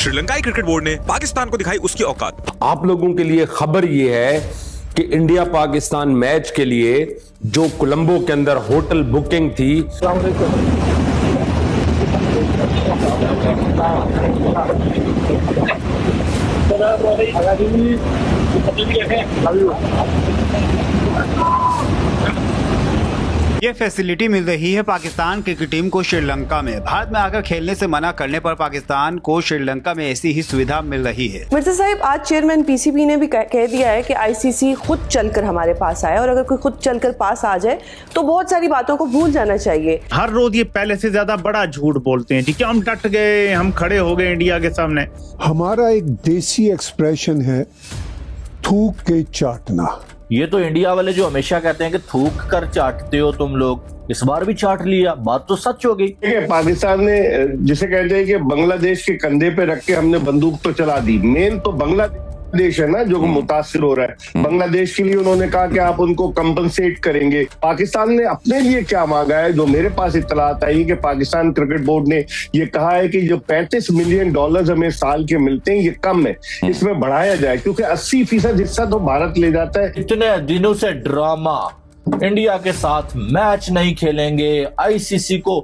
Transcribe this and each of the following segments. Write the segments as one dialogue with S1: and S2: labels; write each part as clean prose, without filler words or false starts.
S1: श्रीलंकाई cricket board ने पाकिस्तान को दिखाई उसकी औकात।
S2: आप लोगों के लिए खबर यह है कि इंडिया पाकिस्तान मैच के लिए जो कोलंबो के अंदर होटल बुकिंग थी,
S3: ये फैसिलिटी मिल रही है पाकिस्तान क्रिकेट टीम को श्रीलंका में। भारत में आकर खेलने से मना करने पर पाकिस्तान को श्रीलंका में ऐसी ही सुविधा मिल रही है।
S4: मिर्जा साहब, आज चेयरमैन पीसीबी ने भी कह दिया है कि आईसीसी खुद चलकर हमारे पास आए, और अगर कोई खुद चलकर पास आ जाए तो बहुत सारी बातों को भूल जाना चाहिए।
S5: हर रोज ये पहले से ज्यादा बड़ा झूठ बोलते हैं। ठीक है, हम डट गए, हम खड़े हो गए इंडिया के सामने।
S6: हमारा एक देसी एक्सप्रेशन है, थूक के चाटना।
S7: ये तो इंडिया वाले जो हमेशा कहते हैं कि थूक कर चाटते हो तुम लोग, इस बार भी चाट लिया। बात तो सच हो गई।
S8: पाकिस्तान ने, जिसे कहते हैं कि बांग्लादेश के कंधे पे रख के हमने बंदूक तो चला दी। मेन तो बांग्लादेश है ना जो मुतासिर हो रहा है। बांग्लादेश के लिए उन्होंने कहा कि आप उनको कंपनसेट करेंगे। पाकिस्तान ने अपने लिए क्या मांगा है? जो मेरे पास इत्तलात आई कि पाकिस्तान क्रिकेट बोर्ड ने ये कहा है कि जो $35 मिलियन हमें साल के मिलते हैं ये कम है, इसमें बढ़ाया जाए, क्योंकि 80% हिस्सा तो भारत ले जाता है।
S7: इतने दिनों से ड्रामा, इंडिया के साथ मैच नहीं खेलेंगे, आईसीसी को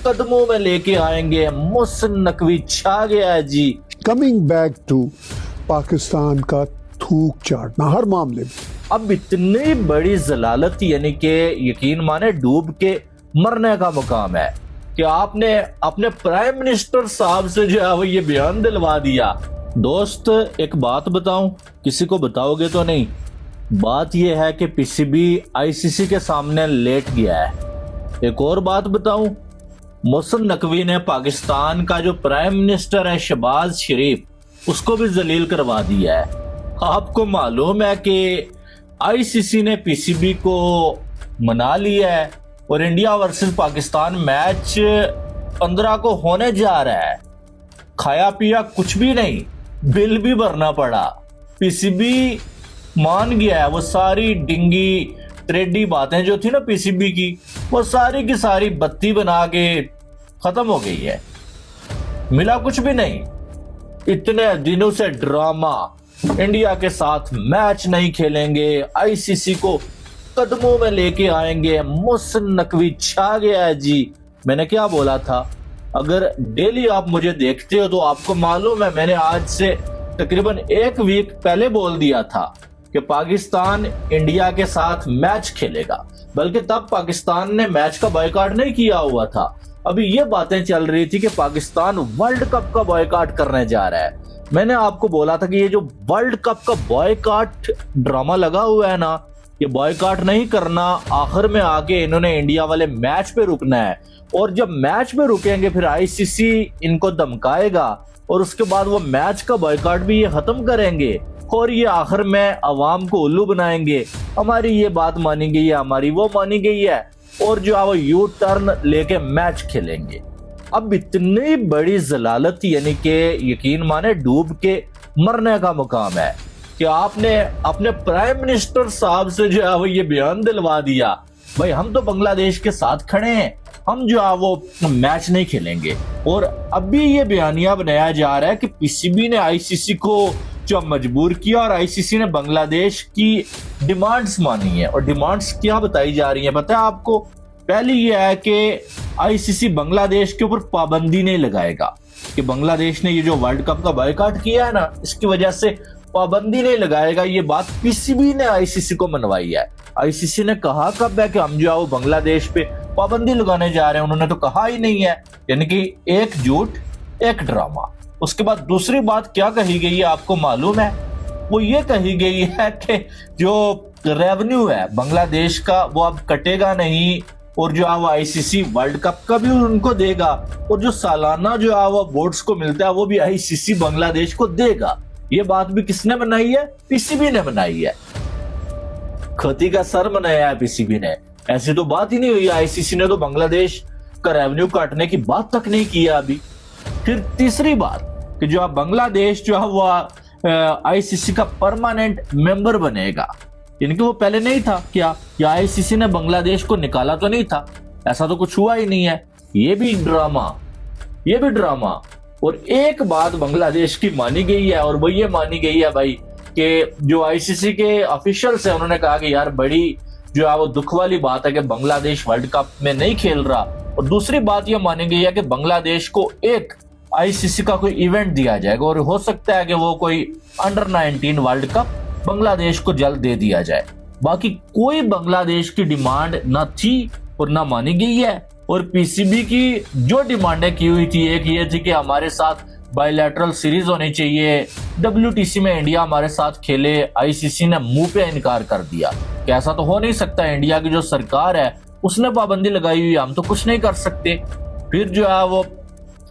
S7: कदमों में लेके आएंगे, मोहसिन नकवी छा गया है जी।
S6: कमिंग बैक टू पाकिस्तान का थूक चाटना हर मामले में।
S7: अब इतनी बड़ी जलालत, यानी कि यकीन माने डूब के मरने का मुकाम है कि आपने अपने प्राइम मिनिस्टर साहब से जो है वो ये बयान दिलवा दिया। दोस्त, एक बात बताऊं, किसी को बताओगे तो नहीं, बात यह है कि पीसीबी आईसीसी के सामने लेट गया है। एक और बात बताऊं, मोहसिन नकवी ने पाकिस्तान का जो प्राइम मिनिस्टर है शहबाज शरीफ, उसको भी जलील करवा दिया है। आपको मालूम है कि आईसीसी ने पीसीबी को मना लिया है और इंडिया वर्सेस पाकिस्तान मैच 15 को होने जा रहा है। खाया पिया कुछ भी नहीं, बिल भी भरना पड़ा। पीसीबी मान गया है। वो सारी डिंगी त्रेडी बातें जो थी ना पीसीबी की, वो सारी की सारी बत्ती बना के खत्म हो गई है। मिला कुछ भी नहीं। इतने दिनों से ड्रामा, इंडिया के साथ मैच नहीं खेलेंगे, आईसीसी को कदमों में लेके आएंगे, मोहसिन नकवी छा गया है जी। मैंने क्या बोला था? अगर डेली आप मुझे देखते हो तो आपको मालूम है मैंने आज से तकरीबन 1 वीक पहले बोल दिया था कि पाकिस्तान इंडिया के साथ मैच खेलेगा, बल्कि तब पाकिस्तान ने मैच का बॉयकॉट नहीं किया हुआ था। अभी ये बातें चल रही थी कि पाकिस्तान वर्ल्ड कप का बॉयकॉट करने जा रहा है। मैंने आपको बोला था कि ये जो वर्ल्ड कप का बॉयकॉट ड्रामा लगा हुआ है ना, ये बॉयकॉट नहीं करना, आखिर में आके इन्होंने इंडिया वाले मैच पे रुकना है, और जब मैच पे रुकेंगे फिर आईसीसी इनको धमकाएगा और उसके बाद वो मैच का बॉयकॉट भी ये खत्म करेंगे और ये आखिर में अवाम को उल्लू बनाएंगे। हमारी ये बात मानी गई है, हमारी वो मानी गई है, और जो है वो यू टर्न लेके मैच खेलेंगे। अब इतनी बड़ी जलालत, यानी कि यकीन माने डूब के मरने का मुकाम है कि आपने अपने प्राइम मिनिस्टर साहब से जो है वो ये बयान दिलवा दिया, भाई हम तो बांग्लादेश के साथ खड़े हैं, हम जो है वो मैच नहीं खेलेंगे। और अभी ये बयानिया बनाया जा रहा है कि पीसीबी ने आईसीसी को जो मजबूर किया और आईसीसी ने बांग्लादेश की डिमांड्स मानी है। और डिमांड्स क्या बताई जा रही है पता है आपको? पहली ये है कि आईसीसी बांग्लादेश के ऊपर पाबंदी नहीं लगाएगा, कि बांग्लादेश ने ये जो वर्ल्ड कप का बॉयकॉट किया है ना, इसकी वजह से पाबंदी नहीं लगाएगा। ये बात पीसीबी ने आईसीसी को मनवाई है। आईसीसी ने कहा कब है कि हम जो है वो बांग्लादेश पे पाबंदी लगाने जा रहे हैं? उन्होंने तो कहा ही नहीं है। यानी कि एक झूठ, एक ड्रामा। उसके बाद दूसरी बात क्या कही गई है आपको मालूम है? वो ये कही गई है कि जो रेवेन्यू है बांग्लादेश का वो अब कटेगा नहीं, और जो है वो आईसीसी वर्ल्ड कप का भी उनको देगा, और जो सालाना जो है वो बोर्ड्स को मिलता है वो भी आईसीसी बांग्लादेश को देगा। ये बात भी किसने बनाई है? पीसीबी ने बनाई है। खती का सर बनाया है पीसीबी ने। ऐसी तो बात ही नहीं हुई। आईसीसी ने तो बांग्लादेश का रेवेन्यू काटने की बात तक नहीं की है अभी। फिर तीसरी बात कि जो बांग्लादेश जो है वो आईसीसी का परमानेंट मेंबर बनेगा, यानी कि वो पहले नहीं था। क्या आईसीसी ने बांग्लादेश को निकाला तो नहीं था? ऐसा तो कुछ हुआ ही नहीं है। ये भी ड्रामा। और एक बात बांग्लादेश की मानी गई है, और वो ये मानी गई है भाई कि जो आईसीसी के ऑफिशियल्स है उन्होंने कहा कि यार बड़ी जो है वो दुख वाली बात है कि बांग्लादेश वर्ल्ड कप में नहीं खेल रहा। और दूसरी बात ये मानी गई है कि बांग्लादेश को एक आईसीसी का कोई इवेंट दिया जाएगा, और हो सकता है कि वो कोई अंडर 19 वर्ल्ड कप बांग्लादेश को जल्द दे दिया जाए। बाकी कोई बांग्लादेश की डिमांड न थी और न मानी गई है। और पीसीबी की जो डिमांडें की हुई थी, एक ये थी कि हमारे साथ बायलैटरल सीरीज होनी चाहिए, WTC में इंडिया हमारे साथ खेले। आईसीसी ने मुंह पे इनकार कर दिया कि ऐसा तो हो नहीं सकता, इंडिया की जो सरकार है उसने पाबंदी लगाई हुई है, हम तो कुछ नहीं कर सकते। फिर जो है वो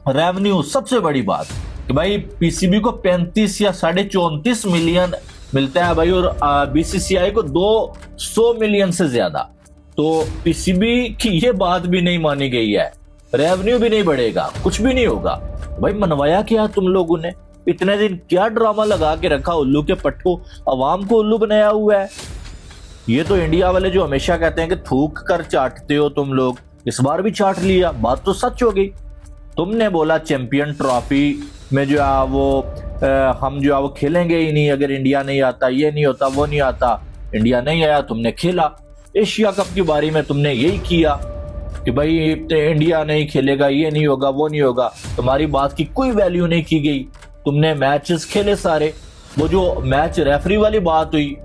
S7: रेवेन्यू, सबसे बड़ी बात कि भाई पीसीबी को 35 या 34.5 मिलियन मिलता है भाई, और बीसीसीआई को 200 मिलियन से ज्यादा। तो पीसीबी की ये बात भी नहीं मानी गई है, रेवेन्यू भी नहीं बढ़ेगा, कुछ भी नहीं होगा। भाई मनवाया क्या तुम लोगों ने? इतने दिन क्या ड्रामा लगा के रखा, उल्लू के पट्टू, अवाम को उल्लू बनाया हुआ है। ये तो इंडिया वाले जो हमेशा कहते हैं कि थूक कर चाटते हो तुम लोग, इस बार भी चाट लिया। बात तो सच हो गई। तुमने बोला चैंपियन ट्रॉफी में जो है वो हम जो है वो खेलेंगे ही नहीं अगर इंडिया नहीं आता, ये नहीं होता, वो नहीं आता। इंडिया नहीं आया, तुमने खेला। एशिया कप की बारी में तुमने यही किया कि भाई इंडिया नहीं खेलेगा, ये नहीं होगा, वो नहीं होगा। तुम्हारी बात की कोई वैल्यू नहीं की गई। तुमने मैचेस खेले सारे। वो जो मैच रेफरी वाली बात हुई,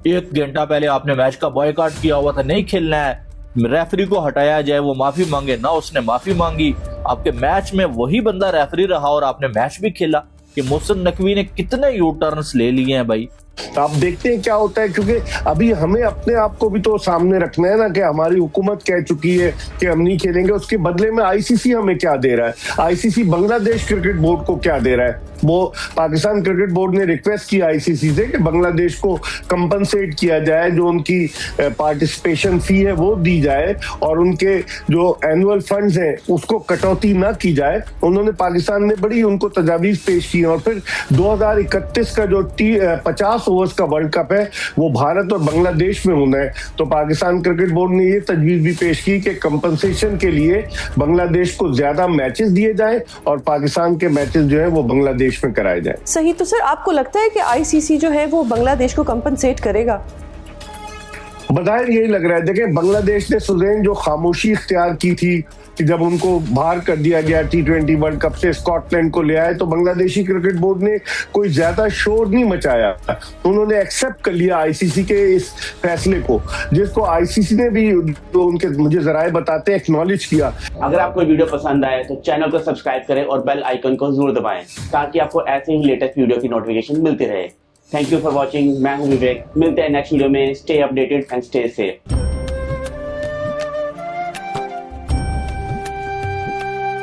S7: 1 घंटा पहले आपने मैच का बॉयकॉट किया हुआ था, नहीं खेलना है, रेफरी को हटाया जाए, वो माफी मांगे ना, उसने माफी मांगी। आपके मैच में वही बंदा रेफरी रहा और आपने मैच भी खेला। कि मोहसिन नकवी ने कितने यू टर्न्स ले लिए हैं भाई।
S8: तो आप देखते हैं क्या होता है, क्योंकि अभी हमें अपने आप को भी तो सामने रखना है ना कि हमारी हुकूमत कह चुकी है कि हम नहीं खेलेंगे, उसके बदले में आईसीसी हमें क्या दे रहा है। आईसीसी बांग्लादेश क्रिकेट बोर्ड को क्या दे रहा है? वो पाकिस्तान क्रिकेट बोर्ड ने रिक्वेस्ट की आईसीसी से कि बांग्लादेश को कंपनसेट किया जाए, जो उनकी पार्टिसिपेशन फी है वो दी जाए, और उनके जो एनुअल फंड्स हैं उसको कटौती ना की जाए। उन्होंने, पाकिस्तान ने बड़ी उनको तजावीज पेश की, और फिर 2031 का जो 50 ओवर्स का वर्ल्ड कप है वो भारत और बांग्लादेश में होना है। तो पाकिस्तान क्रिकेट बोर्ड ने ये तजवीज भी पेश की कि कंपनसेशन के लिए बांग्लादेश को ज्यादा मैचेस दिए जाएं और पाकिस्तान के मैचेस जो है वो बांग्लादेश में कराए जाएं।
S4: सही। तो सर आपको लगता है कि आईसीसी जो है वो बांग्लादेश को कंपनसेट करेगा?
S8: बज़ाहिर यही लग रहा है। देखें, बांग्लादेश ने सुज़ैन जो खामोशी इख्तियार की थी कि जब उनको बाहर कर दिया गया T20 वर्ल्ड कप से, स्कॉटलैंड को ले आए, तो बांग्लादेशी क्रिकेट बोर्ड ने कोई ज्यादा शोर नहीं मचाया। उन्होंने एक्सेप्ट कर लिया आईसीसी के इस फैसले को, जिसको आईसीसी ने भी, जो उनके मुझे जराए बताते हैं, एक्नॉलेज किया।
S9: अगर आपको वीडियो पसंद आए तो चैनल को सब्सक्राइब करें और बेल आइकन को जरूर दबाएं ताकि आपको ऐसे ही लेटेस्ट वीडियो की नोटिफिकेशन मिलती रहे। Thank you for watching. मैं हूं विवेक। मिलते हैं नेक्स्ट वीडियो में। Stay updated and stay safe.